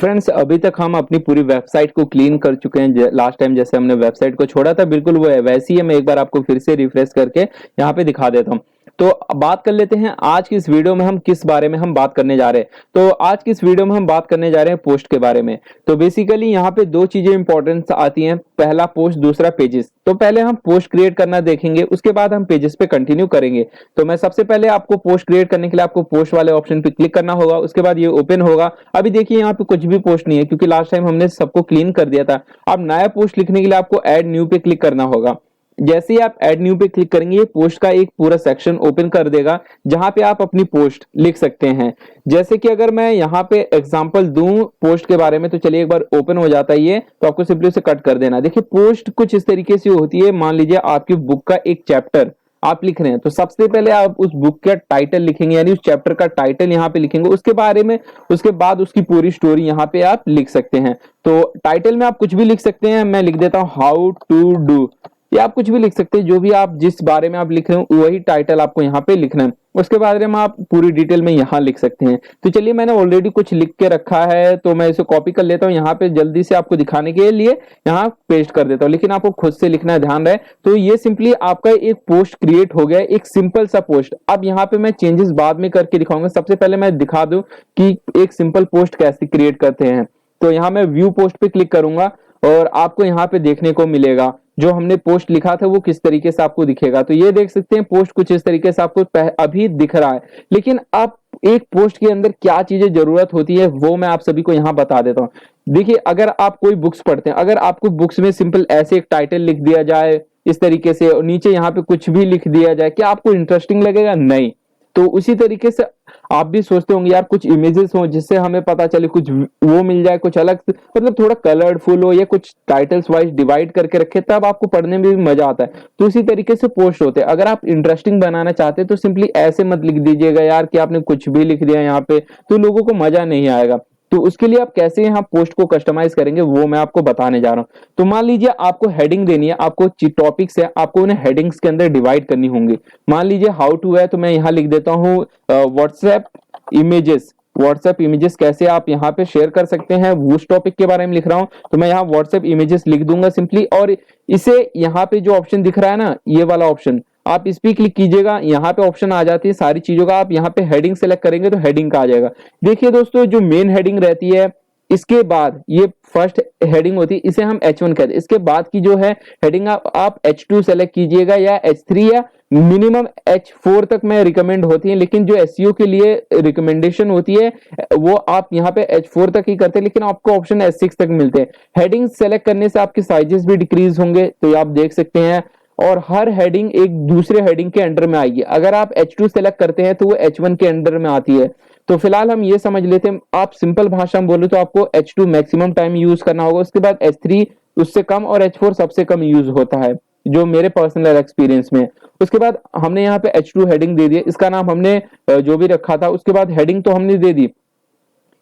Friends अभी तक हम अपनी पूरी वेबसाइट को क्लीन कर चुके हैं। लास्ट टाइम जैसे हमने वेबसाइट को छोड़ा था बिल्कुल वो है वैसी है। मैं एक बार आपको फिर से रिफ्रेश करके यहाँ पे दिखा देता हूँ। तो बात कर लेते हैं आज की इस वीडियो में हम किस बारे में हम बात करने जा रहे हैं। तो आज की इस वीडियो में हम बात करने जा रहे हैं पोस्ट के बारे में। तो बेसिकली यहाँ पे दो चीजें इंपॉर्टेंट आती हैं, पहला पोस्ट, दूसरा पेजेस। तो पहले हम पोस्ट क्रिएट करना देखेंगे, उसके बाद हम पेजेस पे कंटिन्यू करेंगे। तो मैं सबसे पहले आपको पोस्ट क्रिएट करने के लिए आपको पोस्ट वाले ऑप्शन पे क्लिक करना होगा, उसके बाद ये ओपन होगा। अभी देखिए यहाँ पे कुछ भी पोस्ट नहीं है क्योंकि लास्ट टाइम हमने सबको क्लीन कर दिया था। अब नया पोस्ट लिखने के लिए आपको ऐड न्यू पे क्लिक करना होगा। जैसे ही आप ऐड न्यू पे क्लिक करेंगे ये पोस्ट का एक पूरा सेक्शन ओपन कर देगा जहां पे आप अपनी पोस्ट लिख सकते हैं। जैसे कि अगर मैं यहाँ पे एग्जांपल दूं पोस्ट के बारे में, तो चलिए एक बार ओपन हो जाता है ये, तो आपको सिंपली उसे कट कर देना। देखिए पोस्ट कुछ इस तरीके से होती है। मान लीजिए आपकी बुक का एक चैप्टर आप लिख रहे हैं, तो सबसे पहले आप उस बुक का टाइटल लिखेंगे, यानी उस चैप्टर का टाइटल यहाँ पे लिखेंगे, उसके बारे में, उसके बाद उसकी पूरी स्टोरी यहाँ पे आप लिख सकते हैं। तो टाइटल में आप कुछ भी लिख सकते हैं। मैं लिख देता हूँ हाउ टू डू, या आप कुछ भी लिख सकते हैं। जो भी आप जिस बारे में आप लिख रहे हो वही टाइटल आपको यहाँ पे लिखना है। उसके बारे में आप पूरी डिटेल में यहाँ लिख सकते हैं। तो चलिए मैंने ऑलरेडी कुछ लिख के रखा है तो मैं इसे कॉपी कर लेता हूँ, यहाँ पे जल्दी से आपको दिखाने के लिए यहाँ पेस्ट कर देता हूँ, लेकिन आपको खुद से लिखना ध्यान रहे। तो ये सिंपली आपका एक पोस्ट क्रिएट हो गया, एक सिंपल सा पोस्ट। अब यहाँ पे मैं चेंजेस बाद में करके दिखाऊंगा। सबसे पहले मैं दिखा दूं कि एक सिंपल पोस्ट कैसे क्रिएट करते हैं। तो यहाँ मैं व्यू पोस्ट पे क्लिक करूंगा और आपको यहाँ पे देखने को मिलेगा जो हमने पोस्ट लिखा था वो किस तरीके से आपको दिखेगा। तो ये देख सकते हैं पोस्ट कुछ इस तरीके से आपको अभी दिख रहा है। लेकिन अब एक पोस्ट के अंदर क्या चीजें जरूरत होती है वो मैं आप सभी को यहाँ बता देता हूँ। देखिए अगर आप कोई बुक्स पढ़ते हैं, अगर आपको बुक्स में सिंपल ऐसे एक टाइटल लिख दिया जाए इस तरीके से और नीचे यहाँ पे कुछ भी लिख दिया जाए, क्या आपको इंटरेस्टिंग लगेगा? नहीं। तो उसी तरीके से आप भी सोचते होंगे यार कुछ इमेजेस हो जिससे हमें पता चले, कुछ वो मिल जाए, कुछ अलग, मतलब थोड़ा कलरफुल हो या कुछ टाइटल्स वाइज डिवाइड करके रखे, तब आपको पढ़ने में भी मजा आता है। तो इसी तरीके से पोस्ट होते हैं। अगर आप इंटरेस्टिंग बनाना चाहते हैं तो सिंपली ऐसे मत लिख दीजिएगा यार कि आपने कुछ भी लिख दिया यहाँ पे, तो लोगों को मजा नहीं आएगा। तो उसके लिए आप कैसे यहाँ पोस्ट को कस्टमाइज करेंगे वो मैं आपको बताने जा रहा हूँ। तो मान लीजिए आपको हेडिंग देनी है, आपको टॉपिक्स है, आपको उन्हें हेडिंग्स के अंदर डिवाइड करनी होंगी। मान लीजिए हाउ टू है, तो मैं यहाँ लिख देता हूँ व्हाट्सएप इमेजेस। व्हाट्सएप इमेजेस कैसे आप यहाँ पे शेयर कर सकते हैं, उस टॉपिक के बारे में लिख रहा हूँ। तो मैं यहाँ व्हाट्सएप इमेजेस लिख दूंगा सिंपली, और इसे यहाँ पे जो ऑप्शन दिख रहा है ना, ये वाला ऑप्शन, आप इस पे क्लिक कीजिएगा। यहाँ पे ऑप्शन आ जाती है सारी चीजों का। आप यहाँ पे हेडिंग सेलेक्ट करेंगे तो हेडिंग का आ जाएगा। देखिए दोस्तों, जो मेन हेडिंग रहती है, इसके बाद ये फर्स्ट हेडिंग होती है, इसे हम H1 कहते हैं। इसके बाद की जो है हेडिंग आप H2 सेलेक्ट कीजिएगा या H3 या मिनिमम H4 तक में रिकमेंड होती है। लेकिन जो SEO के लिए रिकमेंडेशन होती है वो आप यहाँ पे H4 तक ही करते हैं, लेकिन आपको ऑप्शन H6 तक मिलते हैं। हेडिंग सेलेक्ट करने से आपके साइजेस भी डिक्रीज होंगे, तो ये आप देख सकते हैं। और हर हेडिंग एक दूसरे हेडिंग के अंडर में आएगी। अगर आप H2 सेलेक्ट करते हैं तो वो H1 के अंडर में आती है। तो फिलहाल हम ये समझ लेते हैं, आप सिंपल भाषा में बोले तो आपको H2 मैक्सिमम टाइम यूज करना होगा, उसके बाद H3 उससे कम, और H4 सबसे कम यूज होता है जो मेरे पर्सनल एक्सपीरियंस में। उसके बाद हमने यहाँ पे H2 हेडिंग दे दी, इसका नाम हमने जो भी रखा था। उसके बाद हेडिंग तो हमने दे दी,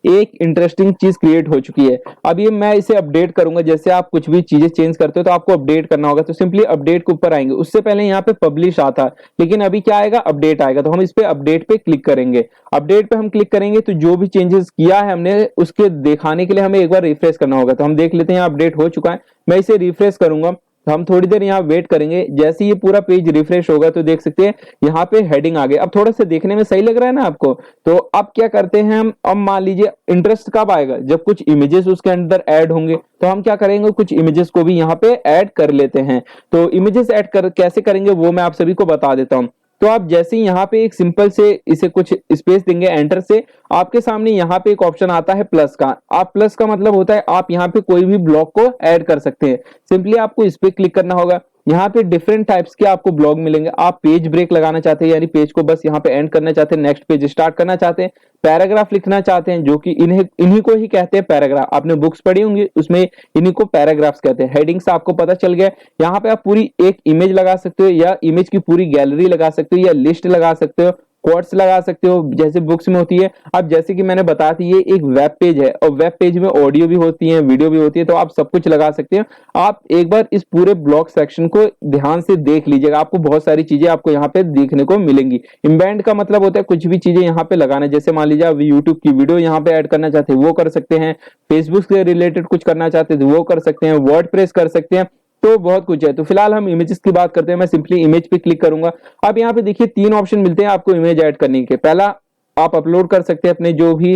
एक इंटरेस्टिंग चीज क्रिएट हो चुकी है। अब ये मैं इसे अपडेट करूंगा। जैसे आप कुछ भी चीजें चेंज करते हो तो आपको अपडेट करना होगा, तो सिंपली अपडेट के ऊपर आएंगे। उससे पहले यहाँ पे पब्लिश आता, लेकिन अभी क्या आएगा, अपडेट आएगा। तो हम इस पे अपडेट पे क्लिक करेंगे। अपडेट पे हम क्लिक करेंगे तो जो भी चेंजेस किया है हमने उसके दिखाने के लिए हमें एक बार रिफ्रेश करना होगा। तो हम देख लेते हैं अपडेट हो चुका है। मैं इसे रिफ्रेश करूंगा, तो हम थोड़ी देर यहाँ वेट करेंगे। जैसे ये पूरा पेज रिफ्रेश होगा तो देख सकते हैं यहाँ पे हेडिंग आ गई। अब थोड़ा सा देखने में सही लग रहा है ना आपको। तो अब क्या करते हैं हम, अब मान लीजिए इंटरेस्ट कब आएगा, जब कुछ इमेजेस उसके अंदर ऐड होंगे। तो हम क्या करेंगे, कुछ इमेजेस को भी यहाँ पे ऐड कर लेते हैं। तो इमेजेस ऐड कैसे करेंगे वो मैं आप सभी को बता देता हूँ। तो आप जैसे ही यहाँ पे एक सिंपल से इसे कुछ स्पेस देंगे एंटर से, आपके सामने यहाँ पे एक ऑप्शन आता है प्लस का। आप प्लस का मतलब होता है आप यहाँ पे कोई भी ब्लॉक को ऐड कर सकते हैं। सिंपली आपको इस पे क्लिक करना होगा। यहाँ पे डिफरेंट टाइप्स के आपको ब्लॉग मिलेंगे। आप पेज ब्रेक लगाना चाहते हैं, यानी पेज को बस यहाँ पे एंड करना चाहते हैं, नेक्स्ट पेज स्टार्ट करना चाहते हैं, पैराग्राफ लिखना चाहते हैं, जो कि इन्हीं को ही कहते हैं पैराग्राफ। आपने बुक्स पढ़ी होंगी, उसमें इन्हीं को पैराग्राफ्स कहते हैं। हेडिंग्स आपको पता चल गया। यहाँ पे आप पूरी एक इमेज लगा सकते हो, या इमेज की पूरी गैलरी लगा सकते हो, या लिस्ट लगा सकते हो, कोट्स लगा सकते हो जैसे बुक्स में होती है। अब जैसे कि मैंने बताया था ये एक वेब पेज है और वेब पेज में ऑडियो भी होती है, वीडियो भी होती है, तो आप सब कुछ लगा सकते हैं। आप एक बार इस पूरे ब्लॉग सेक्शन को ध्यान से देख लीजिएगा, आपको बहुत सारी चीजें आपको यहाँ पे देखने को मिलेंगी। इम्बेड का मतलब होता है कुछ भी चीजें यहाँ पे लगाना, जैसे मान लीजिए आप यूट्यूब की वीडियो यहाँ पे ऐड करना चाहते हैं वो कर सकते हैं, फेसबुक से रिलेटेड कुछ करना चाहते हैं तो वो कर सकते हैं, वर्डप्रेस कर सकते हैं, तो बहुत कुछ है। तो फिलहाल हम इमेजेस की बात करते हैं, मैं सिंपली इमेज पे क्लिक करूंगा। अब यहाँ पे देखिए 3 ऑप्शन मिलते हैं आपको इमेज ऐड करने के। पहला आप अपलोड कर सकते हैं अपने जो भी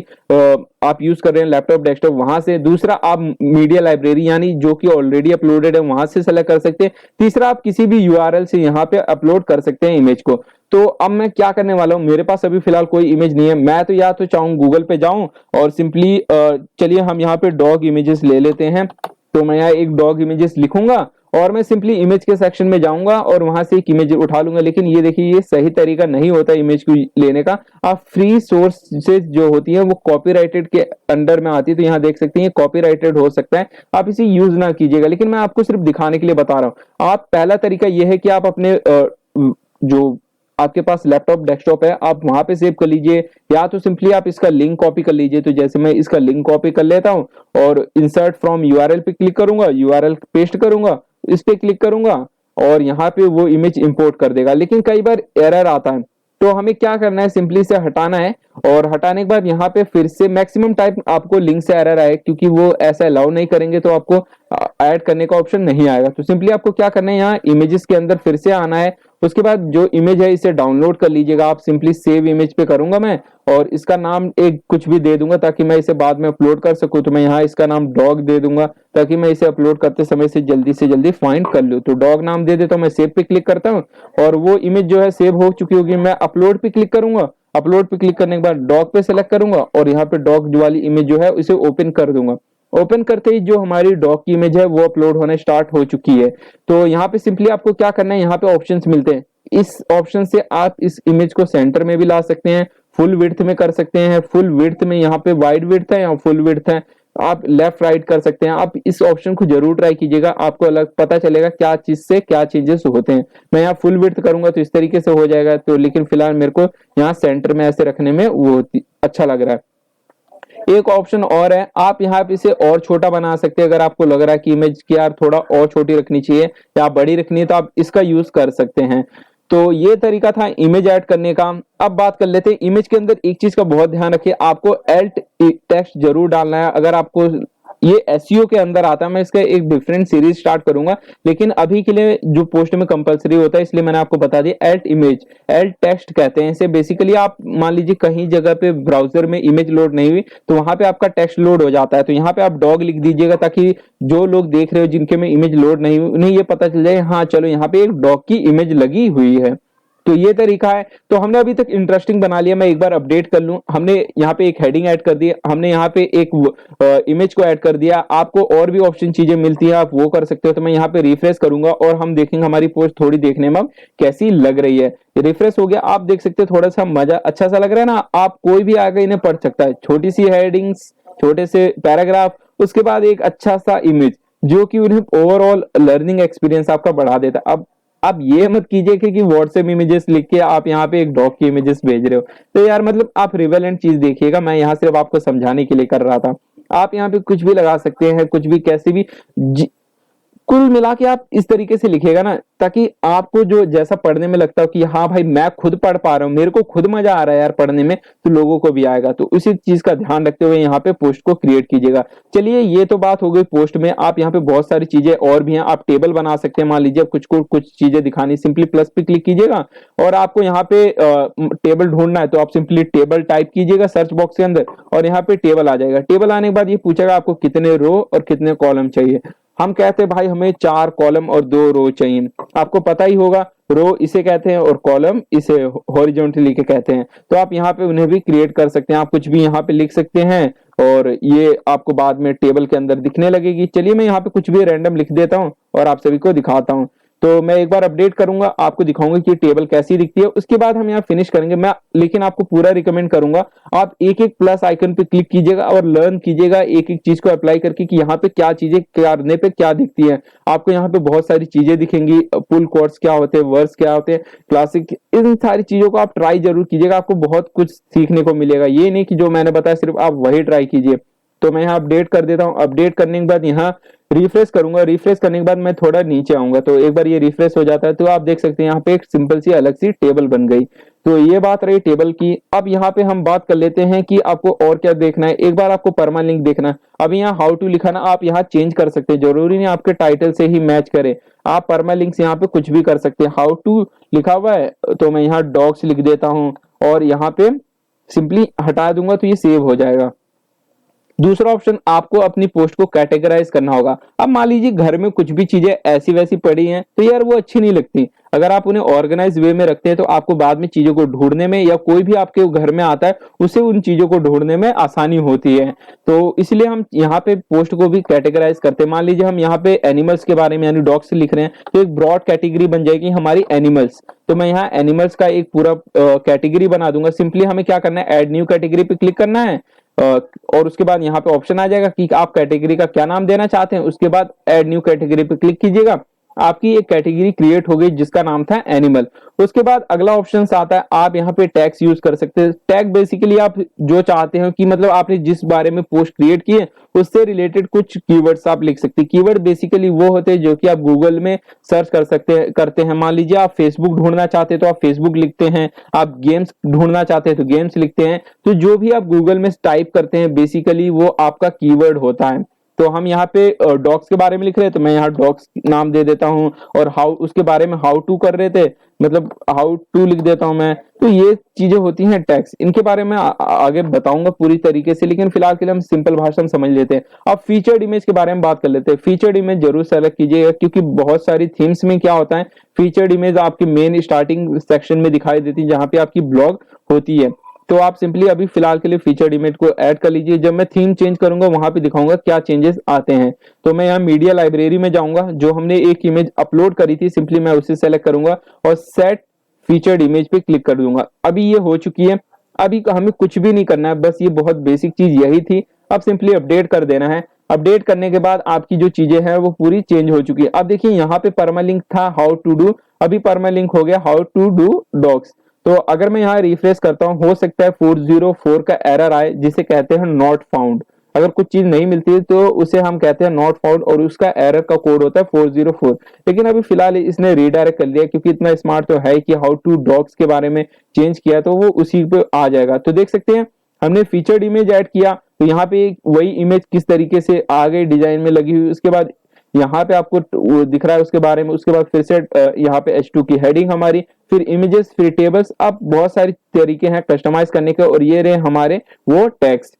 आप यूज कर रहे हैं लैपटॉप डेस्कटॉप वहां से। दूसरा आप मीडिया लाइब्रेरी यानी जो कि ऑलरेडी अपलोडेड है वहां से सेलेक्ट कर सकते हैं। तीसरा आप किसी भी यूआरएल से यहाँ पे अपलोड कर सकते हैं इमेज को। तो अब मैं क्या करने वाला हूँ, मेरे पास अभी फिलहाल कोई इमेज नहीं है, मैं तो या तो चाहूँ गूगल पे जाऊं और सिंपली चलिए हम यहाँ पे डॉग इमेजेस ले लेते हैं। तो मैं यहाँ एक डॉग इमेजेस लिखूंगा और मैं सिंपली इमेज के सेक्शन में जाऊंगा और वहां से एक इमेज उठा लूंगा। लेकिन ये देखिए ये सही तरीका नहीं होता इमेज को लेने का। आप फ्री सोर्स से जो होती है वो कॉपीराइटेड के अंडर में आती है, तो यहाँ देख सकते हैं कॉपीराइटेड हो सकता है, आप इसे यूज ना कीजिएगा। लेकिन मैं आपको सिर्फ दिखाने के लिए बता रहा हूँ। आप पहला तरीका ये है कि आप अपने जो आपके पास लैपटॉप डेस्कटॉप है आप वहां पे सेव कर लीजिए, या तो सिंपली आप इसका लिंक कॉपी कर लीजिए। तो जैसे मैं इसका लिंक कॉपी कर लेता हूं और इंसर्ट फ्रॉम यूआरएल पे क्लिक करूंगा, यूआरएल पेस्ट करूंगा, इस पे क्लिक करूंगा और यहाँ पे वो इमेज इंपोर्ट कर देगा। लेकिन कई बार एरर आता है, तो हमें क्या करना है, सिंपली इसे हटाना है और हटाने के बाद यहाँ पे फिर से मैक्सिमम टाइम आपको लिंक से एरर आए, क्योंकि वो ऐसा अलाउ नहीं करेंगे तो आपको ऐड करने का ऑप्शन नहीं आएगा। तो सिंपली आपको क्या करना है, यहाँ इमेजेस के अंदर फिर से आना है। उसके बाद जो इमेज है इसे डाउनलोड कर लीजिएगा आप। सिंपली सेव इमेज पे करूंगा मैं और इसका नाम एक कुछ भी दे दूंगा ताकि मैं इसे बाद में अपलोड कर सकूं। तो मैं यहाँ इसका नाम डॉग दे दूंगा ताकि मैं इसे अपलोड करते समय से जल्दी फाइंड कर लूं। तो डॉग नाम दे देता हूं, मैं सेव पे क्लिक करता हूं और वो इमेज जो है सेव हो चुकी होगी। मैं अपलोड पे क्लिक करूंगा, अपलोड पे क्लिक करने के बाद डॉग पे सेलेक्ट करूंगा और यहाँ पे डॉग वाली इमेज जो है उसे ओपन कर दूंगा। ओपन करते ही जो हमारी डॉग की इमेज है वो अपलोड होने स्टार्ट हो चुकी है। तो यहाँ पे सिंपली आपको क्या करना है, यहाँ पे ऑप्शंस मिलते हैं, इस ऑप्शन से आप इस इमेज को सेंटर में भी ला सकते हैं, फुल विड्थ में कर सकते हैं। फुल विड्थ में यहाँ पे वाइड विड्थ है या फुल विड्थ है, आप लेफ्ट राइट कर सकते हैं। आप इस ऑप्शन को जरूर ट्राई कीजिएगा, आपको अलग पता चलेगा क्या चीज से क्या चेंजेस होते हैं। मैं यहाँ फुल विड्थ करूंगा तो इस तरीके से हो जाएगा। तो लेकिन फिलहाल मेरे को यहाँ सेंटर में ऐसे रखने में वो अच्छा लग रहा है। एक ऑप्शन और है, आप यहाँ पे इसे और छोटा बना सकते हैं। अगर आपको लग रहा है कि इमेज की यार थोड़ा और छोटी रखनी चाहिए या बड़ी रखनी है तो आप इसका यूज कर सकते हैं। तो ये तरीका था इमेज ऐड करने का। अब बात कर लेते हैं इमेज के अंदर एक चीज का बहुत ध्यान रखिए, आपको एल्ट टेक्स्ट जरूर डालना है। अगर आपको ये एसईओ के अंदर आता है, मैं इसका एक डिफरेंट सीरीज स्टार्ट करूंगा, लेकिन अभी के लिए जो पोस्ट में कंपलसरी होता है इसलिए मैंने आपको बता दिया। एल्ट इमेज, एल्ट टेक्स्ट कहते हैं इसे। बेसिकली आप मान लीजिए कहीं जगह पे ब्राउजर में इमेज लोड नहीं हुई तो वहां पे आपका टेक्स्ट लोड हो जाता है, तो यहाँ पे आप डॉग लिख दीजिएगा ताकि जो लोग देख रहे हो जिनके में इमेज लोड नहीं हुई उन्हें ये पता चल जाए हाँ चलो यहाँ पे एक डॉग की इमेज लगी हुई है। तो ये तरीका है। तो हमने अभी तक इंटरेस्टिंग बना लिया, मैं एक बार अपडेट कर लूं। हमने यहाँ पे एक हेडिंग ऐड कर दी, हमने यहाँ पे एक इमेज को ऐड कर दिया। आपको और भी ऑप्शन चीजें मिलती है, आप वो कर सकते हो। तो मैं यहाँ पे रिफ्रेश करूंगा और हम देखेंगे हमारी पोस्ट थोड़ी देखने में कैसी लग रही है। रिफ्रेश हो गया, आप देख सकते हो थोड़ा सा मजा अच्छा सा लग रहा है ना। आप कोई भी आगे इन्हें पढ़ सकता है, छोटी सी हेडिंग्स, छोटे से पैराग्राफ, उसके बाद एक अच्छा सा इमेज जो कि उन्हें ओवरऑल लर्निंग एक्सपीरियंस आपका बढ़ा देता है। अब आप ये मत कीजिए कि व्हाट्सएप इमेजेस लिख के आप यहाँ पे एक डॉग की इमेजेस भेज रहे हो, तो यार मतलब आप रिवेलेंट चीज देखिएगा। मैं यहाँ सिर्फ आपको समझाने के लिए कर रहा था। आप यहाँ पे कुछ भी लगा सकते हैं, कुछ भी कैसे भी, कुल मिला के आप इस तरीके से लिखेगा ना ताकि आपको जो जैसा पढ़ने में लगता हो कि हाँ भाई मैं खुद पढ़ पा रहा हूँ, मेरे को खुद मजा आ रहा है यार पढ़ने में, तो लोगों को भी आएगा। तो उसी चीज का ध्यान रखते हुए यहाँ पे पोस्ट को क्रिएट कीजिएगा। चलिए ये तो बात हो गई पोस्ट में। आप यहाँ पे बहुत सारी चीजें और भी हैं, आप टेबल बना सकते हैं। मान लीजिए कुछ को कुछ चीजें दिखानी, सिंपली प्लस पे क्लिक कीजिएगा और आपको यहाँ पे टेबल ढूंढना है तो आप सिंपली टेबल टाइप कीजिएगा सर्च बॉक्स के अंदर और यहाँ पे टेबल आ जाएगा। टेबल आने के बाद ये पूछेगा आपको कितने रो और कितने कॉलम चाहिए। हम कहते हैं भाई हमें 4 कॉलम और 2 रो चाहिए। आपको पता ही होगा रो इसे कहते हैं और कॉलम इसे हॉरिजॉन्टली के कहते हैं। तो आप यहाँ पे उन्हें भी क्रिएट कर सकते हैं, आप कुछ भी यहाँ पे लिख सकते हैं और ये आपको बाद में टेबल के अंदर दिखने लगेगी। चलिए मैं यहाँ पे कुछ भी रैंडम लिख देता हूँ और आप सभी को दिखाता हूँ। तो मैं एक बार अपडेट करूंगा, आपको दिखाऊंगा कि टेबल कैसी दिखती है, उसके बाद हम यहाँ फिनिश करेंगे। मैं लेकिन आपको पूरा रिकमेंड करूंगा आप एक एक प्लस आइकन पे क्लिक कीजिएगा और लर्न कीजिएगा एक एक चीज को अप्लाई करके कि यहाँ पे क्या चीजें करने पे क्या दिखती है। आपको यहाँ पे बहुत सारी चीजें दिखेंगी, पुल कोट्स क्या होते हैं, वर्ड्स क्या होते हैं, क्लासिक, इन सारी चीजों को आप ट्राई जरूर कीजिएगा, आपको बहुत कुछ सीखने को मिलेगा। ये नहीं कि जो मैंने बताया सिर्फ आप वही ट्राई कीजिए। तो मैं यहाँ अपडेट कर देता हूँ। अपडेट करने के बाद यहाँ रिफ्रेश करूंगा, रिफ्रेश करने के बाद मैं थोड़ा नीचे आऊंगा, तो एक बार ये रिफ्रेश हो जाता है तो आप देख सकते हैं यहाँ पे एक सिंपल सी अलग सी टेबल बन गई। तो ये बात रही टेबल की। अब यहाँ पे हम बात कर लेते हैं कि आपको और क्या देखना है। एक बार आपको परमालिंक देखना है, अभी यहाँ हाउ टू लिखा ना, आप यहाँ चेंज कर सकते हैं, जरूरी नहीं आपके टाइटल से ही मैच करे, आप परमालिंक यहाँ पे कुछ भी कर सकते हैं। हाउ टू लिखा हुआ है तो मैं यहाँ डॉग्स लिख देता हूँ और यहाँ पे सिंपली हटा दूंगा तो ये सेव हो जाएगा। दूसरा ऑप्शन, आपको अपनी पोस्ट को कैटेगराइज करना होगा। अब मान लीजिए घर में कुछ भी चीजें ऐसी वैसी पड़ी हैं तो यार वो अच्छी नहीं लगती। अगर आप उन्हें ऑर्गेनाइज वे में रखते हैं तो आपको बाद में चीजों को ढूंढने में, या कोई भी आपके घर में आता है उसे उन चीजों को ढूंढने में आसानी होती है। तो इसलिए हम यहाँ पे पोस्ट को भी कैटेगराइज करते हैं। मान लीजिए हम यहाँ पे एनिमल्स के बारे में यानी डॉग्स लिख रहे हैं तो एक ब्रॉड कैटेगरी बन जाएगी हमारी एनिमल्स। तो मैं यहाँ एनिमल्स का एक पूरा कैटेगरी बना दूंगा। सिंपली हमें क्या करना है, ऐड न्यू कैटेगरी पे क्लिक करना है और उसके बाद यहाँ पे ऑप्शन आ जाएगा कि आप कैटेगरी का क्या नाम देना चाहते हैं। उसके बाद ऐड न्यू कैटेगरी पे क्लिक कीजिएगा, आपकी एक कैटेगरी क्रिएट हो गई जिसका नाम था एनिमल। उसके बाद अगला ऑप्शन आता है, आप यहाँ पे टैग्स यूज कर सकते हैं। टैग बेसिकली आप जो चाहते हो कि मतलब आपने जिस बारे में पोस्ट क्रिएट की है उससे रिलेटेड कुछ कीवर्ड्स आप लिख सकते हैं। कीवर्ड बेसिकली वो होते हैं जो कि आप गूगल में सर्च कर सकते हैं करते हैं। मान लीजिए आप फेसबुक ढूंढना चाहते हैं तो आप फेसबुक लिखते हैं, आप गेम्स ढूंढना चाहते हैं तो गेम्स लिखते हैं। तो जो भी आप गूगल में टाइप करते हैं बेसिकली वो आपका कीवर्ड होता है। तो हम यहाँ पे डॉग्स के बारे में लिख रहे हैं तो मैं यहाँ डॉग्स नाम दे देता हूँ, और हाउ उसके बारे में हाउ टू कर रहे थे मतलब हाउ टू लिख देता हूं मैं। तो ये चीजें होती हैं टैग्स, इनके बारे में आगे बताऊंगा पूरी तरीके से, लेकिन फिलहाल के लिए हम सिंपल भाषा में समझ लेते हैं। अब फीचर्ड इमेज के बारे में बात कर लेते हैं। फीचर्ड इमेज जरूर सेलेक्ट कीजिएगा क्योंकि बहुत सारी थीम्स में क्या होता है, फीचर्ड इमेज आपकी मेन स्टार्टिंग सेक्शन में दिखाई देती है जहां पे आपकी ब्लॉग होती है। तो आप सिंपली अभी फिलहाल के लिए फीचर्ड इमेज को ऐड कर लीजिए। जब मैं थीम चेंज करूंगा वहां पे दिखाऊंगा क्या चेंजेस आते हैं। तो मैं यहाँ मीडिया लाइब्रेरी में जाऊंगा, जो हमने एक इमेज अपलोड करी थी सिंपली मैं उसे सेलेक्ट करूंगा और सेट फीचर्ड इमेज पे क्लिक कर दूंगा। अभी ये हो चुकी है, अभी हमें कुछ भी नहीं करना है, बस ये बहुत बेसिक चीज यही थी। अब सिंपली अपडेट कर देना है। अपडेट करने के बाद आपकी जो चीजें हैं वो पूरी चेंज हो चुकी है। अब देखिए यहाँ पे परमालिंक था हाउ टू डू, अभी परमालिंक हो गया हाउ टू डू डॉग्स। तो अगर मैं यहाँ रिफ्रेश करता हूँ हो सकता है 404 का एरर आए जिसे कहते हैं नॉट फाउंड। अगर कुछ चीज नहीं मिलती है तो उसे हम कहते हैं नॉट फाउंड और उसका एरर का कोड होता है 404। लेकिन अभी फिलहाल इसने रीडायरेक्ट कर लिया क्योंकि इतना स्मार्ट तो है कि हाउ टू डॉग्स के बारे में चेंज किया तो वो उसी पे आ जाएगा। तो देख सकते हैं हमने फीचर्ड इमेज ऐड किया तो यहाँ पे वही इमेज किस तरीके से आ गई डिजाइन में लगी हुई। उसके बाद यहाँ पे आपको दिख रहा है उसके बारे में। उसके बाद फिर से यहाँ पे H2 की हेडिंग हमारी, फिर इमेजेस, फिर टेबल्स। अब बहुत सारी तरीके हैं कस्टमाइज करने के और ये रहे हमारे वो टैग्स।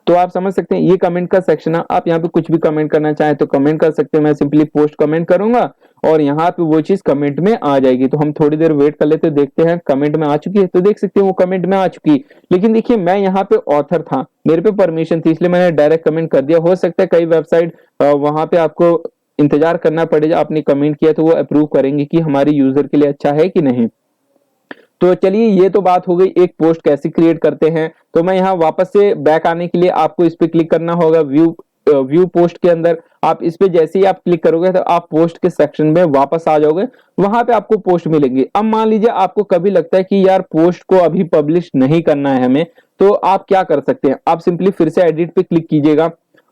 तो आप समझ सकते हैं ये कमेंट का सेक्शन है, आप यहाँ पे कुछ भी कमेंट करना चाहें तो कमेंट कर सकते हैं। मैं सिंपली पोस्ट कमेंट करूंगा और यहाँ पे वो चीज कमेंट में आ जाएगी। तो हम थोड़ी देर वेट कर लेते हैं, देखते हैं कमेंट में आ चुकी है। तो देख सकते हैं वो कमेंट में आ चुकी, लेकिन देखिए मैं यहाँ पे ऑथर था, मेरे पे परमिशन थी इसलिए मैंने डायरेक्ट कमेंट कर दिया। हो सकता है कई वेबसाइट वहां पे आपको इंतजार करना पड़ेगा, आपने कमेंट किया तो वो अप्रूव करेंगे कि हमारे यूजर के लिए अच्छा है कि नहीं। तो चलिए ये तो बात हो गई एक पोस्ट कैसे क्रिएट करते हैं। तो मैं यहाँ वापस से बैक आने के लिए आपको इस पे क्लिक करना होगा। व्यू पोस्ट के अंदर आप इस पे जैसे ही आप क्लिक करोगे तो आप पोस्ट के सेक्शन में वापस आ जाओगे, वहां पे आपको पोस्ट मिलेंगी। अब मान लीजिए आपको कभी लगता है कि यार पोस्ट को अभी पब्लिश नहीं करना है हमें, तो आप क्या कर सकते हैं, आप सिंपली फिर से एडिट पे क्लिक कीजिएगा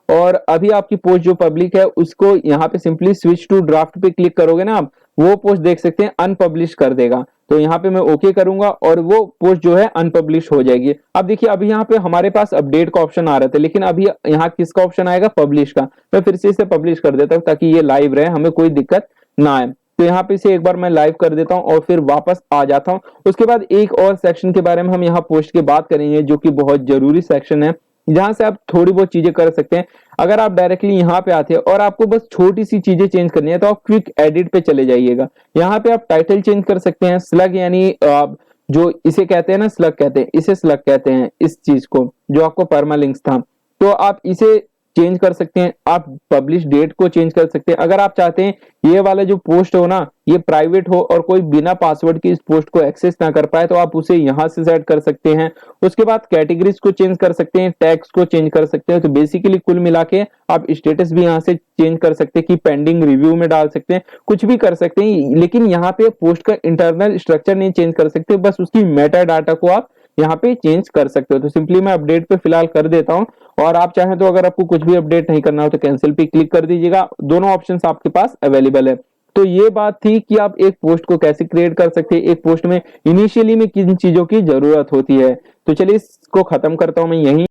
और अभी आपकी पोस्ट जो पब्लिक है उसको यहाँ पे सिंपली स्विच टू ड्राफ्ट पे क्लिक करोगे ना आप, वो पोस्ट देख सकते हैं अनपब्लिश कर देगा। तो यहाँ पे मैं ओके करूंगा और वो पोस्ट जो है अनपब्लिश हो जाएगी। अब देखिए अभी यहाँ पे हमारे पास अपडेट का ऑप्शन आ रहा था, लेकिन अभी यहाँ किसका ऑप्शन आएगा, पब्लिश का। मैं फिर से इसे पब्लिश कर देता हूँ ताकि ये लाइव रहे, हमें कोई दिक्कत ना आए। तो यहाँ पे इसे एक बार मैं लाइव कर देता हूँ और फिर वापस आ जाता हूँ। उसके बाद एक और सेक्शन के बारे में हम यहाँ पोस्ट की बात करेंगे जो कि बहुत जरूरी सेक्शन है, जहां से आप थोड़ी बहुत चीजें कर सकते हैं। अगर आप डायरेक्टली यहाँ पे आते हैं और आपको बस छोटी सी चीजें चेंज करनी है तो आप क्विक एडिट पे चले जाइएगा। यहाँ पे आप टाइटल चेंज कर सकते हैं, स्लग यानी जो इसे कहते हैं ना स्लग कहते हैं, इसे स्लग कहते हैं इस चीज को जो आपको परमालिंक्स था। तो आप इसे चेंज कर सकते हैं, आप पब्लिश डेट को चेंज कर सकते हैं। अगर आप चाहते हैं ये वाला जो पोस्ट हो ना ये प्राइवेट हो और कोई बिना पासवर्ड के इस पोस्ट को एक्सेस ना कर पाए तो आप उसे यहां से सेट कर सकते हैं। उसके बाद कैटेगरीज को चेंज कर सकते हैं, टैग्स को चेंज कर सकते हैं। तो बेसिकली कुल मिला के आप स्टेटस भी यहां से चेंज कर सकते हैं कि पेंडिंग रिव्यू में डाल सकते हैं, कुछ भी कर सकते हैं। लेकिन यहाँ पे पोस्ट का इंटरनल स्ट्रक्चर नहीं चेंज कर सकते, बस उसकी मेटा डाटा को आप यहाँ पे चेंज कर सकते हो। तो सिंपली मैं अपडेट पे फिलहाल कर देता हूँ, और आप चाहें तो अगर आपको कुछ भी अपडेट नहीं करना हो तो कैंसिल पे क्लिक कर दीजिएगा। दोनों ऑप्शन आपके पास अवेलेबल है। तो ये बात थी कि आप एक पोस्ट को कैसे क्रिएट कर सकते हैं, एक पोस्ट में इनिशियली में किन चीजों की जरूरत होती है। तो चलिए इसको खत्म करता हूं मैं यहीं।